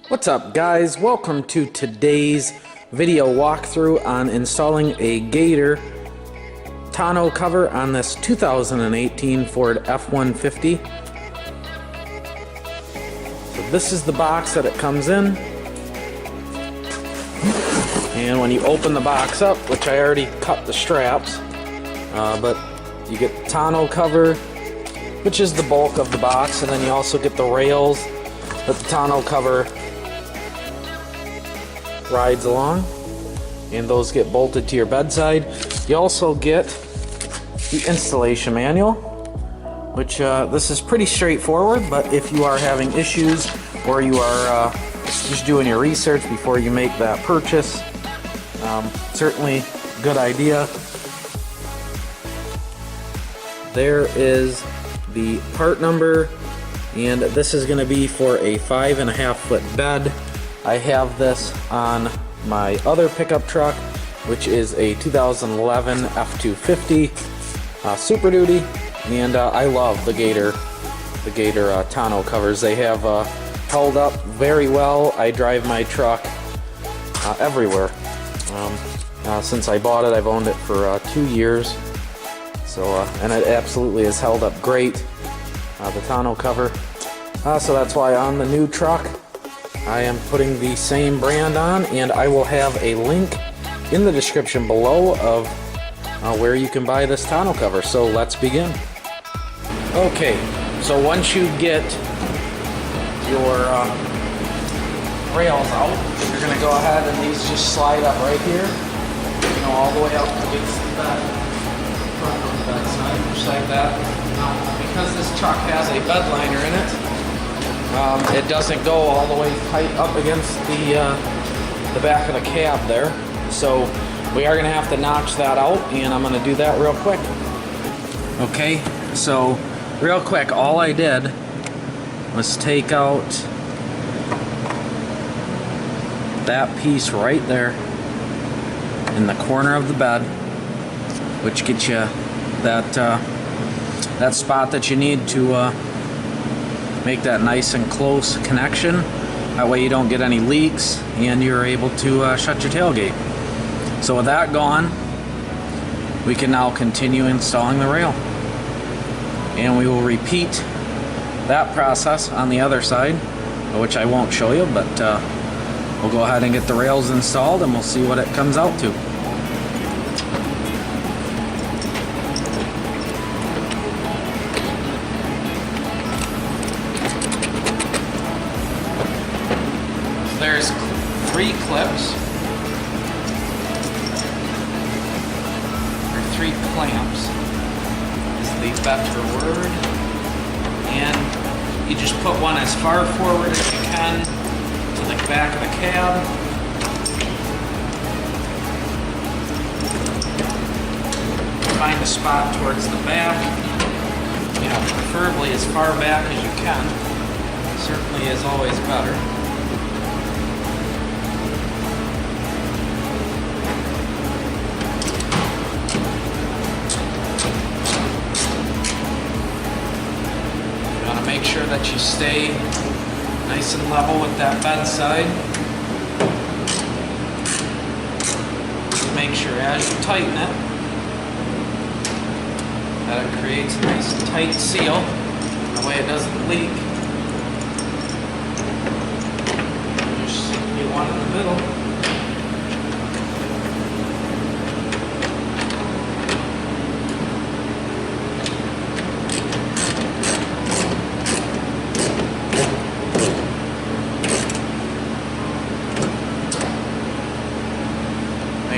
What's up, guys? Welcome to today's video walkthrough on installing a Gator tonneau cover on this 2018 Ford F-150. So this is the box that it comes in, and when you open the box up, which I already cut the straps, but you get the tonneau cover, which is the bulk of the box, and then you also get the rails that the tonneau cover rides along, and those get bolted to your bedside. You also get the installation manual, which this is pretty straightforward, but if you are having issues or you are just doing your research before you make that purchase, certainly good idea. There is the part number, and this is going to be for a 5.5 foot bed. I have this on my other pickup truck, which is a 2011 F-250 Super Duty, and I love the Gator tonneau covers. They have held up very well. I drive my truck everywhere. Since I bought it, I've owned it for 2 years. So and it absolutely has held up great. The tonneau cover. So that's why on the new truck, I am putting the same brand on, and I will have a link in the description below of where you can buy this tonneau cover. So let's begin. Okay, so once you get your rails out, you're going to go ahead and these just slide up right here, all the way up against the bed, front of the bed side, just like that. Now, because this truck has a bed liner in it, it doesn't go all the way tight up against the back of the cab there. So we are going to have to notch that out, and I'm going to do that real quick. Okay, so real quick, all I did was take out that piece right there in the corner of the bed, which gets you that spot that you need to make that nice and close connection. That way you don't get any leaks, and you're able to shut your tailgate. So with that gone, we can now continue installing the rail, and we will repeat that process on the other side, which I won't show you, but we'll go ahead and get the rails installed, and we'll see what it comes out to. There's 3 clips, or 3 clamps is the better word, and you just put one as far forward as you can to the back of the cab. Find a spot towards the back, preferably as far back as you can. Certainly is always better. Make sure that you stay nice and level with that bed side. Make sure as you tighten it that it creates a nice tight seal, that way it doesn't leak. Just get one in the middle.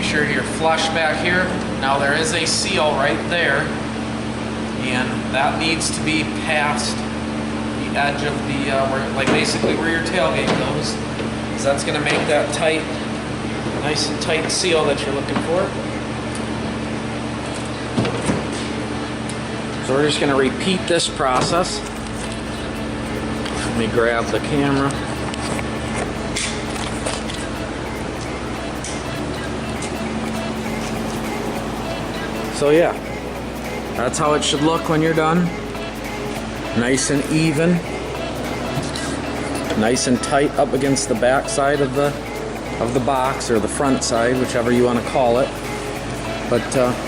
Sure you're flush back here. Now there is a seal right there, and that needs to be past the edge of the basically where your tailgate goes, because that's going to make that tight, nice and tight seal that you're looking for. So we're just going to repeat this process. Let me grab the camera. So yeah, that's how it should look when you're done. nice and even, nice and tight up against the back side of the box, or the front side, whichever you want to call it. But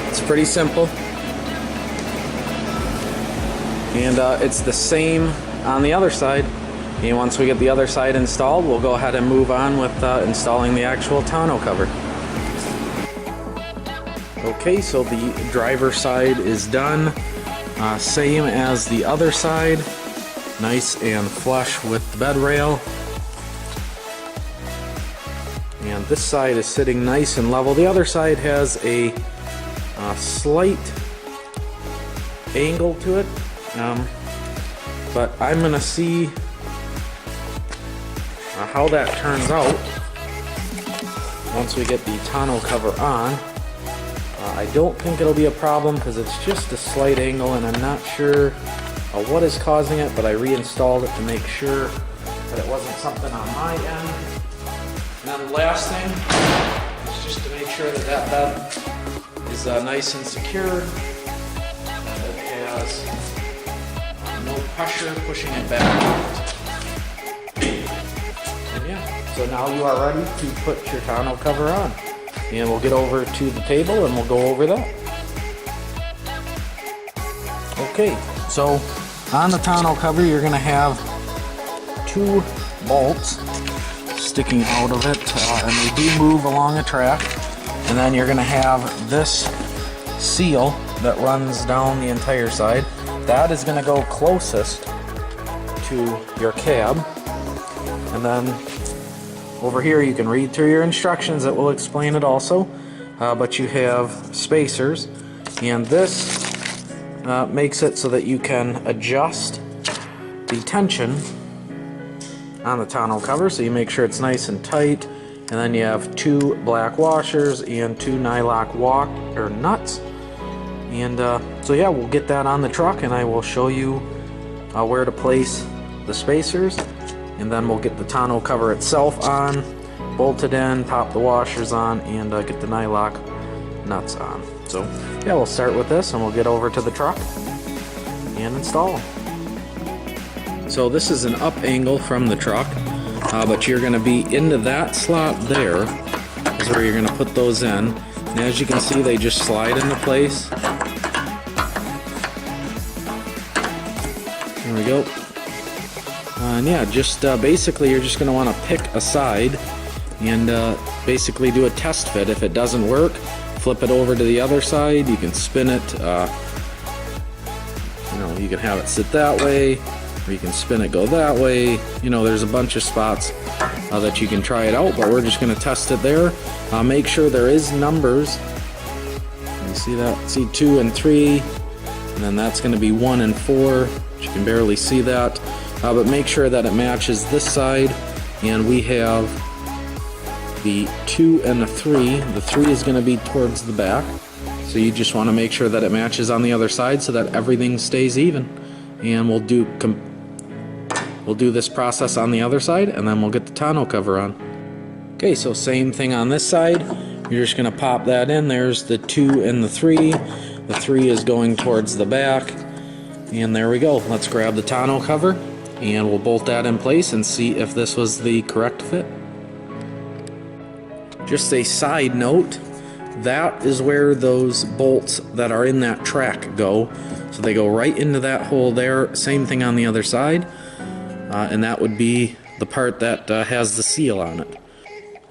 it's pretty simple, and it's the same on the other side. And once we get the other side installed, we'll go ahead and move on with installing the actual tonneau cover. Okay, so the driver side is done. Same as the other side, nice and flush with the bed rail. And this side is sitting nice and level. The other side has a slight angle to it, but I'm gonna see how that turns out once we get the tonneau cover on. I don't think it'll be a problem because it's just a slight angle, and I'm not sure what is causing it, but I reinstalled it to make sure that it wasn't something on my end. And then the last thing is just to make sure that that bed is nice and secure, that it has no pressure pushing it back. And yeah, so now you are ready to put your tonneau cover on. And we'll get over to the table and we'll go over that. Okay, so on the tonneau cover you're going to have 2 bolts sticking out of it, and they do move along a track. And then you're going to have this seal that runs down the entire side. That is going to go closest to your cab. And then over here you can read through your instructions that will explain it also, but you have spacers, and this makes it so that you can adjust the tension on the tonneau cover, so you make sure it's nice and tight. And then you have 2 black washers and 2 nylock nuts. And so yeah, we'll get that on the truck, and I will show you where to place the spacers. And then we'll get the tonneau cover itself on, bolted in, pop the washers on, and get the nylock nuts on. So yeah, we'll start with this and we'll get over to the truck and install them. So this is an up angle from the truck, but you're going to be into that slot there is where you're going to put those in. And as you can see, they just slide into place. There we go. And yeah, just basically you're just going to want to pick a side and basically do a test fit. If it doesn't work, flip it over to the other side. You can spin it, you can have it sit that way, or you can spin it go that way. There's a bunch of spots that you can try it out, but we're just going to test it there. Make sure there is numbers. You see that? See 2 and 3, and then that's going to be 1 and 4. You can barely see that. But make sure that it matches this side, and we have the 2 and the 3. The 3 is going to be towards the back, so you just want to make sure that it matches on the other side so that everything stays even. And we'll do this process on the other side, and then we'll get the tonneau cover on. Okay, so same thing on this side. You're just going to pop that in. There's the 2 and the 3. The 3 is going towards the back, and there we go. Let's grab the tonneau cover, and we'll bolt that in place and see if this was the correct fit. Just a side note, that is where those bolts that are in that track go. So they go right into that hole there. Same thing on the other side. And that would be the part that has the seal on it.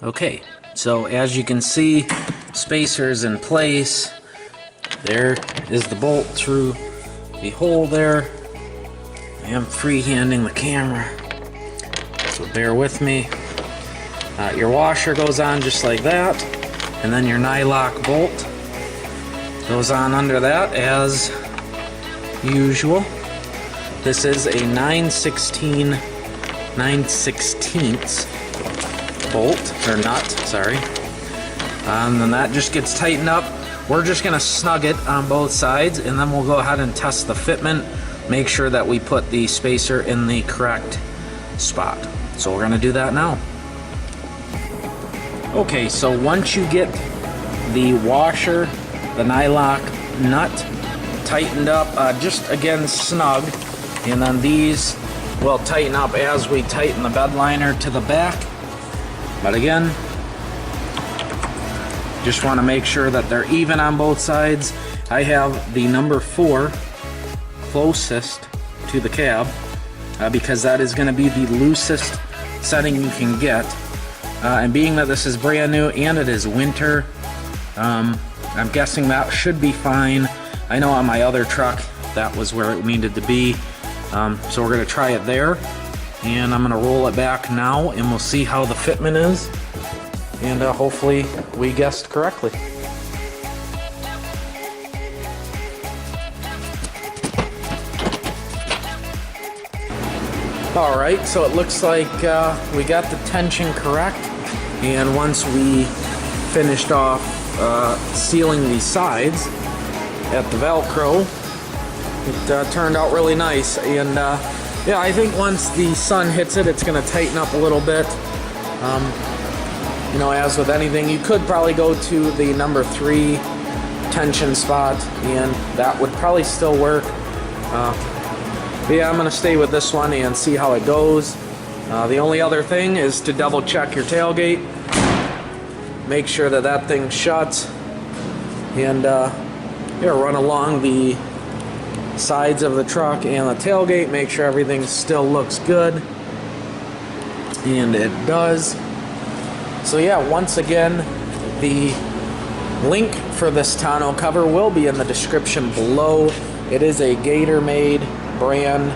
Okay, so as you can see, spacers in place. There is the bolt through the hole there. I am freehanding the camera, so bear with me. Your washer goes on just like that, and then your nylock bolt goes on under that as usual. This is a 9/16 bolt, or nut, sorry. And then that just gets tightened up. We're just gonna snug it on both sides, and then we'll go ahead and test the fitment. Make sure that we put the spacer in the correct spot. So we're gonna do that now. Okay, so once you get the washer, the nylock nut tightened up, just again snug, And then these will tighten up as we tighten the bed liner to the back. But again, just want to make sure that they're even on both sides. I have the number 4 closest to the cab because that is going to be the loosest setting you can get. And being that this is brand new and it is winter, I'm guessing that should be fine. I know on my other truck that was where it needed to be. So we're going to try it there, and I'm going to roll it back now, and we'll see how the fitment is, and hopefully we guessed correctly. Alright, so it looks like we got the tension correct, and once we finished off sealing the sides at the Velcro, it turned out really nice. And yeah, I think once the sun hits it, it's going to tighten up a little bit. You know, as with anything, you could probably go to the number 3 tension spot, and that would probably still work. But yeah, I'm going to stay with this one and see how it goes. The only other thing is to double check your tailgate. Make sure that that thing shuts. And yeah, run along the sides of the truck and the tailgate. Make sure everything still looks good. And it does. So yeah, once again, the link for this tonneau cover will be in the description below. It is a Gator made brand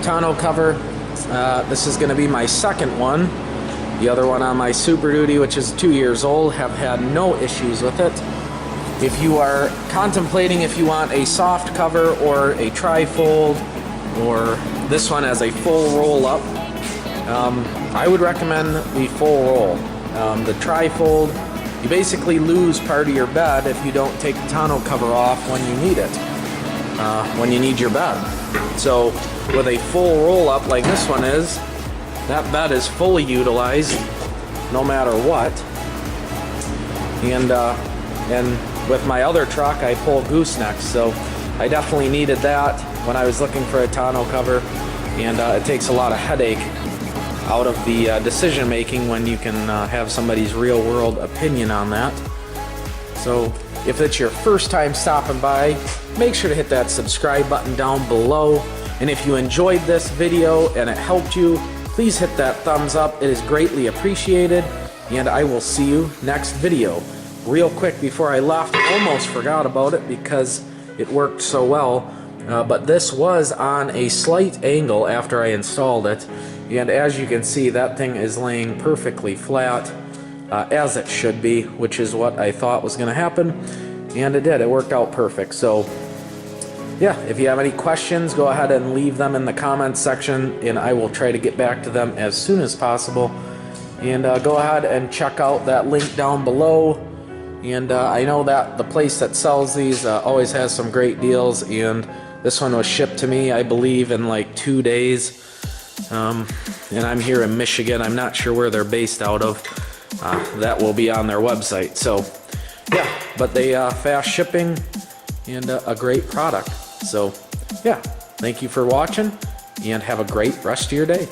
tonneau cover. This is going to be my second one. The other one on my Super Duty, which is 2 years old, have had no issues with it. If you are contemplating if you want a soft cover or a tri-fold, or this one as a full roll up, I would recommend the full roll. The tri-fold, you basically lose part of your bed if you don't take the tonneau cover off when you need it, when you need your bed. So with a full roll up like this one is, that bed is fully utilized no matter what. And with my other truck, I pull goosenecks, so I definitely needed that when I was looking for a tonneau cover, and it takes a lot of headache out of the decision making when you can have somebody's real world opinion on that. So if it's your first time stopping by, make sure to hit that subscribe button down below, and if you enjoyed this video and it helped you, please hit that thumbs up. It is greatly appreciated, and I will see you next video. Real quick before I left, almost forgot about it because it worked so well, but this was on a slight angle after I installed it, and as you can see, that thing is laying perfectly flat, as it should be, which is what I thought was going to happen, and it did. It worked out perfect. So yeah, if you have any questions, go ahead and leave them in the comments section, and I will try to get back to them as soon as possible. And go ahead and check out that link down below. And I know that the place that sells these always has some great deals, and this one was shipped to me, I believe, in like 2 days. And I'm here in Michigan. I'm not sure where they're based out of. That will be on their website. So yeah, but they fast shipping and a great product. So yeah, thank you for watching, and have a great rest of your day.